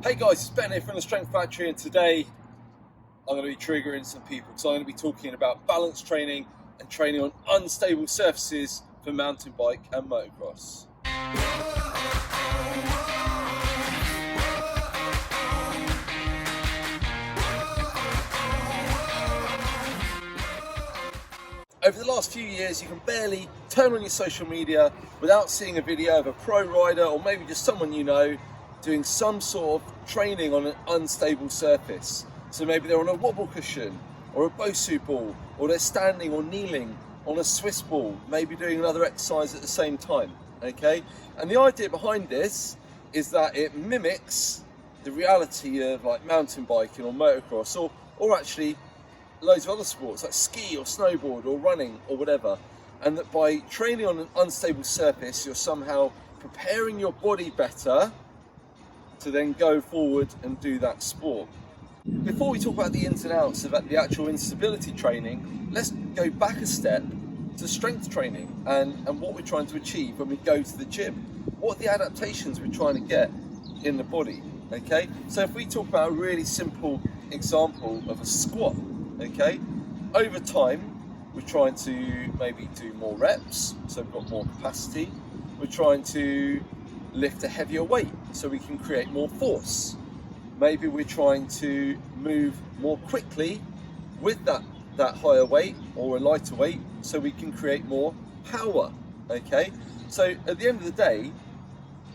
Hey guys, it's Ben here from the Strength Factory, and today I'm going to be triggering some people because I'm going to be talking about balance training and training on unstable surfaces for mountain bike and motocross. Over the last few years, you can barely turn on your social media without seeing a video of a pro rider or maybe just someone you know doing some sort of training on an unstable surface. So maybe they're on a wobble cushion or a Bosu ball, or they're standing or kneeling on a Swiss ball, maybe doing another exercise at the same time, okay? And the idea behind this is that it mimics the reality of like mountain biking or motocross, or actually loads of other sports like ski or snowboard or running or whatever, and that by training on an unstable surface you're somehow preparing your body better to then go forward and do that sport. Before we talk about the ins and outs of the actual instability training, let's go back a step to strength training and what we're trying to achieve when we go to the gym. What are the adaptations we're trying to get in the body, okay? So if we talk about a really simple example of a squat, okay, over time we're trying to maybe do more reps, so we've got more capacity. We're trying to lift a heavier weight so we can create more force. Maybe we're trying to move more quickly with that higher weight or a lighter weight so we can create more power, okay? So at the end of the day,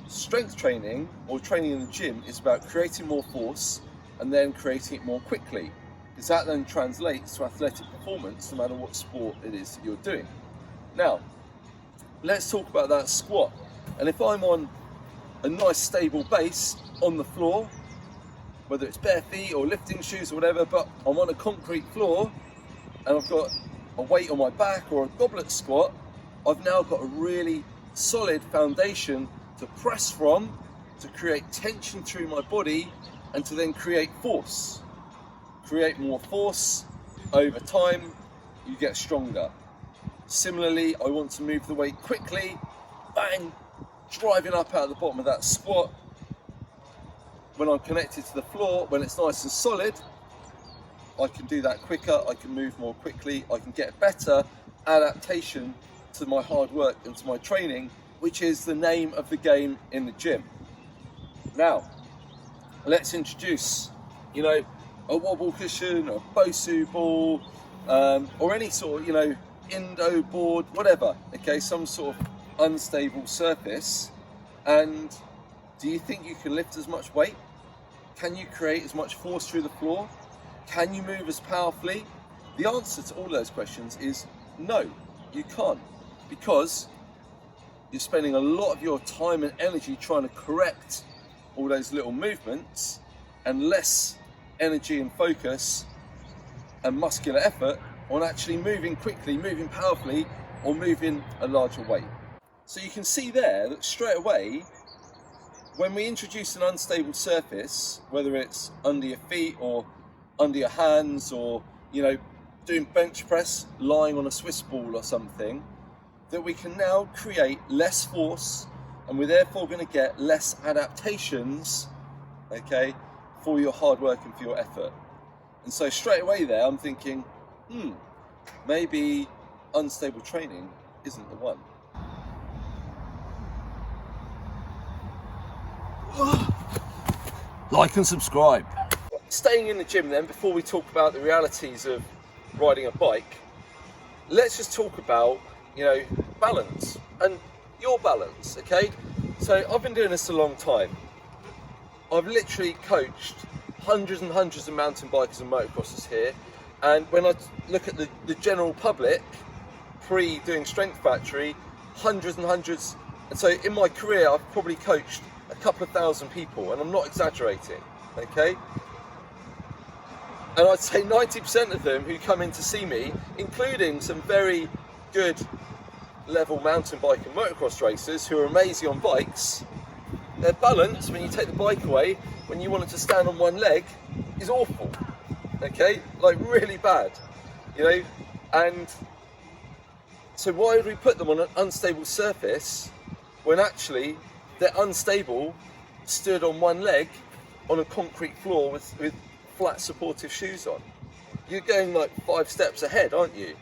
strength training or training in the gym is about creating more force and then creating it more quickly, because that then translates to athletic performance no matter what sport it is that you're doing. Now, let's talk about that squat. And if I'm on a nice stable base on the floor, whether it's bare feet or lifting shoes or whatever, but I'm on a concrete floor and I've got a weight on my back or a goblet squat, I've now got a really solid foundation to press from, to create tension through my body and to then create force. Create more force over time, you get stronger. Similarly, I want to move the weight quickly, bang, driving up out of the bottom of that squat. When I'm connected to the floor, when it's nice and solid, I can do that quicker, I can move more quickly, I can get better adaptation to my hard work and to my training, which is the name of the game in the gym. Now, let's introduce, a wobble cushion, a Bosu ball, or any sort of, Indo board, whatever, okay, some sort of unstable surface. And do you think you can lift as much weight? Can you create as much force through the floor? Can you move as powerfully? The answer to all those questions is no, you can't, because you're spending a lot of your time and energy trying to correct all those little movements and less energy and focus and muscular effort on actually moving quickly, moving powerfully, or moving a larger weight. So you can see there that straight away, when we introduce an unstable surface, whether it's under your feet or under your hands or, doing bench press, lying on a Swiss ball or something, that we can now create less force and we're therefore going to get less adaptations, okay, for your hard work and for your effort. And so straight away there, I'm thinking, maybe unstable training isn't the one. Like and subscribe. Staying in the gym then, before we talk about the realities of riding a bike, let's just talk about, balance and your balance, okay? So I've been doing this a long time. I've literally coached hundreds and hundreds of mountain bikers and motocrossers here. And when I look at the general public, pre-doing Strength Factory, hundreds and hundreds. And so in my career, I've probably coached a couple of thousand people, and I'm not exaggerating, okay? And I'd say 90% of them who come in to see me, including some very good level mountain bike and motocross racers who are amazing on bikes, their balance, when you take the bike away, when you want it to stand on one leg, is awful, okay? Like really bad, And so why would we put them on an unstable surface when actually they're unstable, stood on one leg, on a concrete floor with flat supportive shoes on. You're going like 5 steps ahead, aren't you?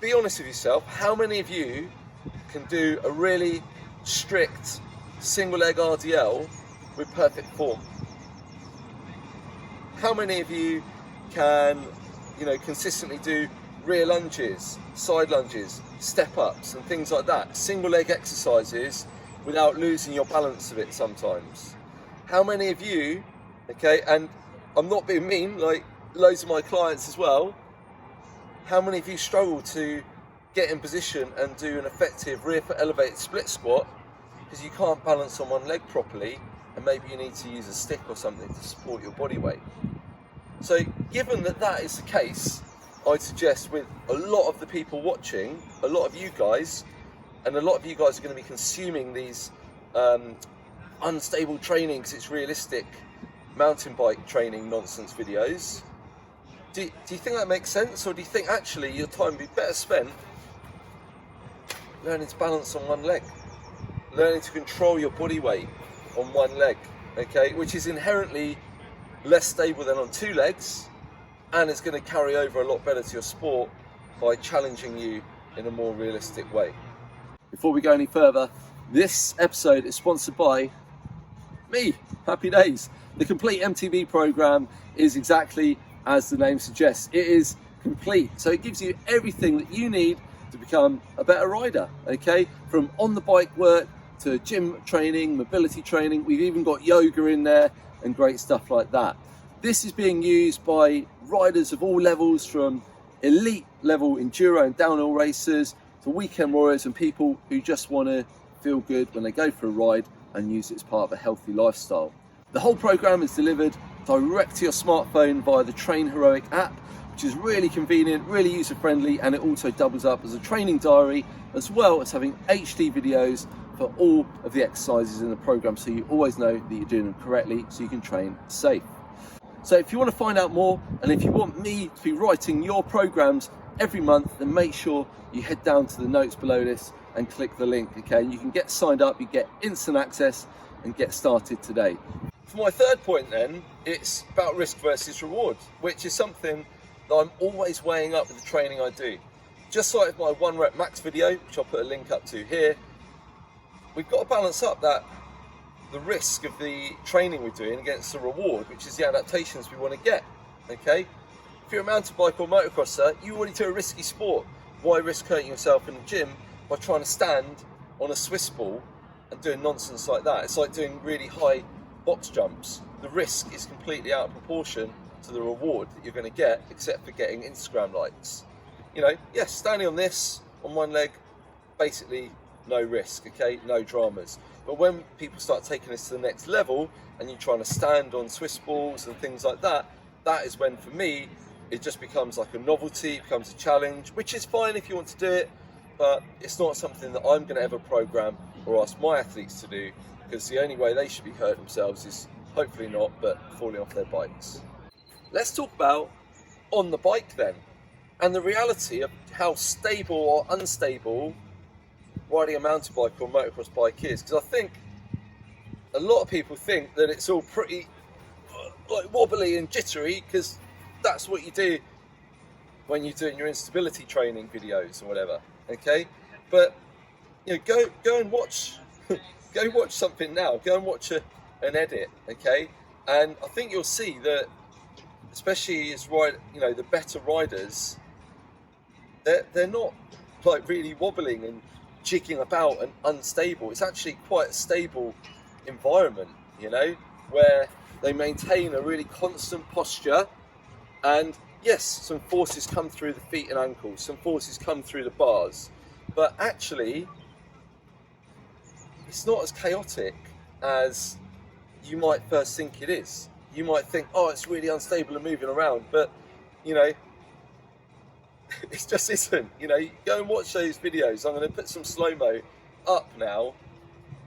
Be honest with yourself, how many of you can do a really strict single leg RDL with perfect form? How many of you can, consistently do rear lunges, side lunges, step ups and things like that, single leg exercises without losing your balance of it sometimes? How many of you, okay, and I'm not being mean, like loads of my clients as well, how many of you struggle to get in position and do an effective rear foot elevated split squat because you can't balance on one leg properly, and maybe you need to use a stick or something to support your body weight? So given that that is the case, I'd suggest with a lot of the people watching, a lot of you guys, and a lot of you guys are going to be consuming these unstable training because it's realistic mountain bike training nonsense videos. Do you think that makes sense, or do you think actually your time would be better spent learning to balance on one leg, learning to control your body weight on one leg, okay, which is inherently less stable than on 2 legs, and it's going to carry over a lot better to your sport by challenging you in a more realistic way. Before we go any further, this episode is sponsored by me. Happy days. The Complete MTB Programme is exactly as the name suggests. It is complete, so it gives you everything that you need to become a better rider, okay? From on the bike work to gym training, mobility training, we've even got yoga in there and great stuff like that. This is being used by riders of all levels, from elite level enduro and downhill racers to weekend warriors and people who just want to feel good when they go for a ride and use it as part of a healthy lifestyle. The whole program is delivered direct to your smartphone via the Train Heroic app, which is really convenient, really user friendly, and it also doubles up as a training diary, as well as having HD videos for all of the exercises in the program, so you always know that you're doing them correctly, so you can train safe. So if you want to find out more, and if you want me to be writing your programs every month, then make sure you head down to the notes below this and click the link, okay? You can get signed up, you get instant access, and get started today. For my third point then, it's about risk versus reward, which is something that I'm always weighing up with the training I do. Just like my 1 rep max video, which I'll put a link up to here, we've got to balance up the risk of the training we're doing against the reward, which is the adaptations we want to get, okay? If you're a mountain bike or motocrosser, you already do a risky sport. Why risk hurting yourself in the gym by trying to stand on a Swiss ball and doing nonsense like that? It's like doing really high box jumps. The risk is completely out of proportion to the reward that you're going to get, except for getting Instagram likes. Yes, standing on this on one leg, basically no risk, okay, no dramas. But when people start taking this to the next level and you're trying to stand on Swiss balls and things like that, that is when, for me, it just becomes like a novelty, it becomes a challenge, which is fine if you want to do it, but it's not something that I'm going to ever program or ask my athletes to do, because the only way they should be hurting themselves is, hopefully not, but falling off their bikes. Let's talk about on the bike then, and the reality of how stable or unstable riding a mountain bike or motocross bike is, because I think a lot of people think that it's all pretty like wobbly and jittery, because that's what you do when you're doing your instability training videos or whatever, okay? But go and watch go watch something now, go and watch an edit, okay? And I think you'll see that, especially as the better riders, they're not like really wobbling and jigging about and unstable. It's actually quite a stable environment, where they maintain a really constant posture, and yes, some forces come through the feet and ankles, some forces come through the bars, but actually it's not as chaotic as you might first think it is. You might think, oh, it's really unstable and moving around, but it just isn't. Go and watch those videos. I'm going to put some slow-mo up now,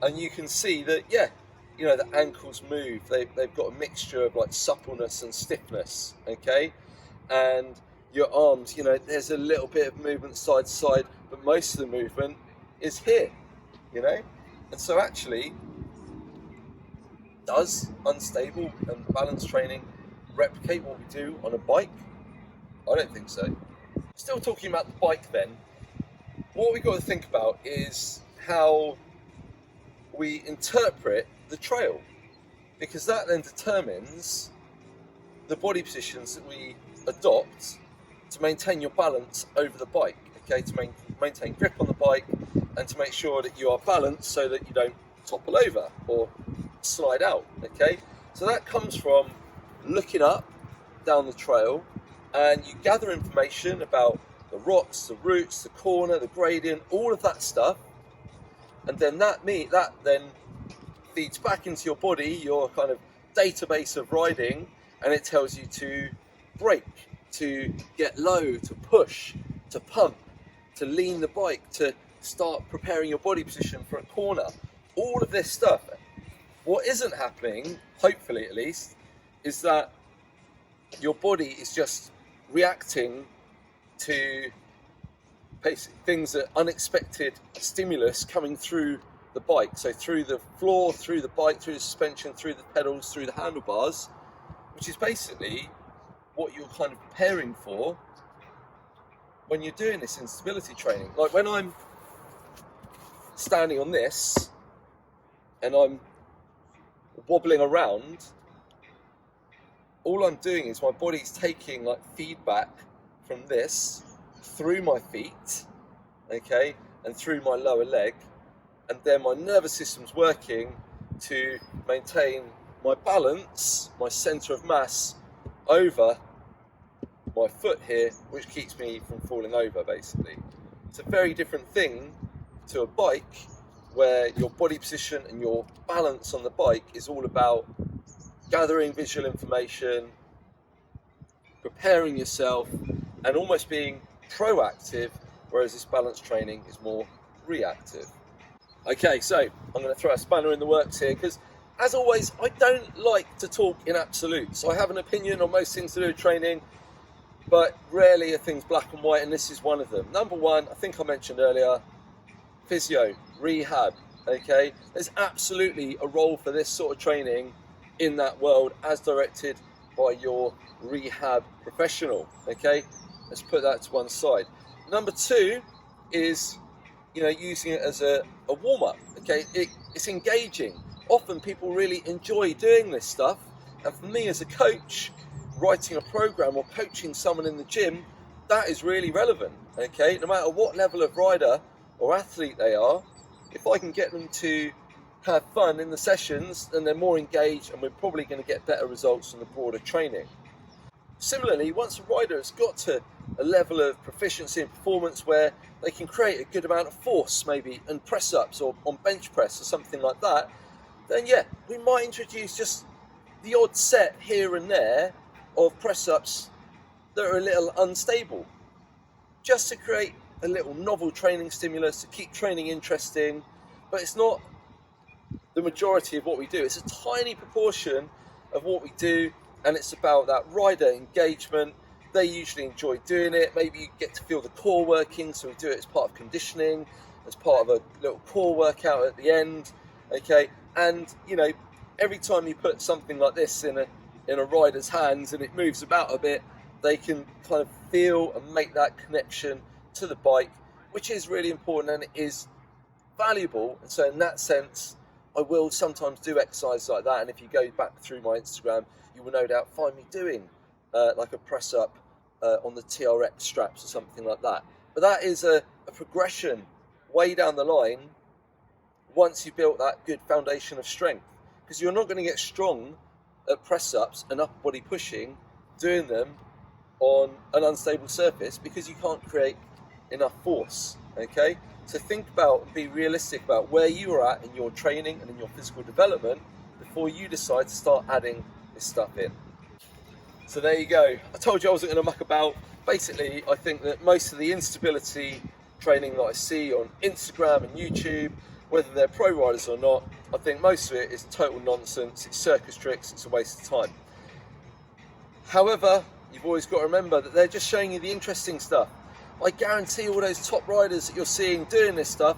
and you can see that, the ankles move. They've got a mixture of like suppleness and stiffness, okay? And your arms, there's a little bit of movement side to side, but most of the movement is here, And so actually, does unstable and balance training replicate what we do on a bike? I don't think so. Still talking about the bike then, what we've got to think about is how we interpret the trail, because that then determines the body positions that we adopt to maintain your balance over the bike, okay, to maintain grip on the bike and to make sure that you are balanced so that you don't topple over or slide out, okay? So that comes from looking up down the trail, and you gather information about the rocks, the roots, the corner, the gradient, all of that stuff, and then that then feeds back into your body, your kind of database of riding, and it tells you to brake, to get low, to push, to pump, to lean the bike, to start preparing your body position for a corner. All of this stuff. What isn't happening, hopefully at least, is that your body is just reacting to basic things that unexpected stimulus coming through the bike. So through the floor, through the bike, through the suspension, through the pedals, through the handlebars, which is basically what you're kind of preparing for when you're doing this instability training. Like when I'm standing on this and I'm wobbling around, all I'm doing is my body's taking like feedback from this through my feet, okay, and through my lower leg, and then my nervous system's working to maintain my balance, my center of mass over my foot here, which keeps me from falling over basically. It's a very different thing to a bike where your body position and your balance on the bike is all about gathering visual information, preparing yourself, and almost being proactive, whereas this balance training is more reactive. Okay, so I'm going to throw a spanner in the works here, because as always, I don't like to talk in absolutes. I have an opinion on most things to do with training, but rarely are things black and white, and this is one of them. Number one, I think I mentioned earlier, physio, rehab, okay? There's absolutely a role for this sort of training in that world as directed by your rehab professional, okay? Let's put that to one side. Number two is, using it as a warm-up, okay? It's engaging. Often people really enjoy doing this stuff, and for me as a coach, writing a program or coaching someone in the gym, that is really relevant, okay? No matter what level of rider or athlete they are, if I can get them to have fun in the sessions, then they're more engaged, and we're probably going to get better results from the broader training. Similarly, once a rider has got to a level of proficiency and performance where they can create a good amount of force, maybe in press-ups or on bench press or something like that, then yeah, we might introduce just the odd set here and there of press-ups that are a little unstable, just to create a little novel training stimulus, to keep training interesting. But it's not the majority of what we do. It's a tiny proportion of what we do, and it's about that rider engagement. They usually enjoy doing it. Maybe you get to feel the core working, so we do it as part of conditioning, as part of a little core workout at the end, okay? And every time you put something like this in a rider's hands and it moves about a bit, they can kind of feel and make that connection to the bike, which is really important and it is valuable. And so in that sense, I will sometimes do exercise like that, and if you go back through my Instagram, you will no doubt find me doing like a press up on the TRX straps or something like that. But that is a progression way down the line once you've built that good foundation of strength, because you're not going to get strong at press ups and upper body pushing doing them on an unstable surface, because you can't create enough force, okay? So think about and be realistic about where you are at in your training and in your physical development before you decide to start adding this stuff in. So there you go. I told you I wasn't going to muck about. Basically, I think that most of the instability training that I see on Instagram and YouTube, whether they're pro riders or not, I think most of it is total nonsense. It's circus tricks. It's a waste of time. However, you've always got to remember that they're just showing you the interesting stuff. I guarantee all those top riders that you're seeing doing this stuff,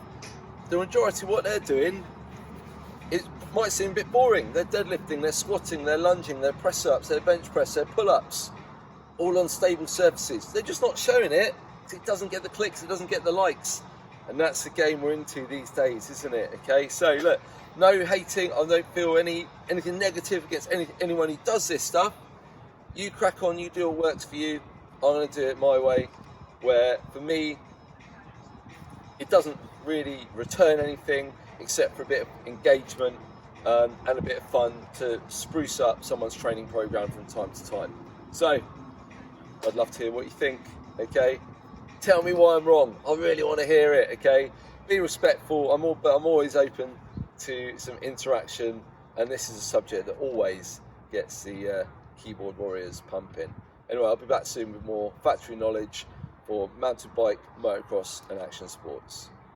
the majority of what they're doing it might seem a bit boring. They're deadlifting, they're squatting, they're lunging, they're press ups, they're bench press, they're pull ups, all on stable surfaces. They're just not showing it. It doesn't get the clicks, it doesn't get the likes. And that's the game we're into these days, isn't it? Okay, so look, no hating. I don't feel anything negative against anyone who does this stuff. You crack on, you do what works for you. I'm going to do it my way, where for me, it doesn't really return anything except for a bit of engagement and a bit of fun to spruce up someone's training program from time to time. So, I'd love to hear what you think, okay? Tell me why I'm wrong. I really want to hear it, okay? Be respectful. I'm always open to some interaction, and this is a subject that always gets the keyboard warriors pumping. Anyway, I'll be back soon with more factory knowledge for mountain bike, motocross and action sports.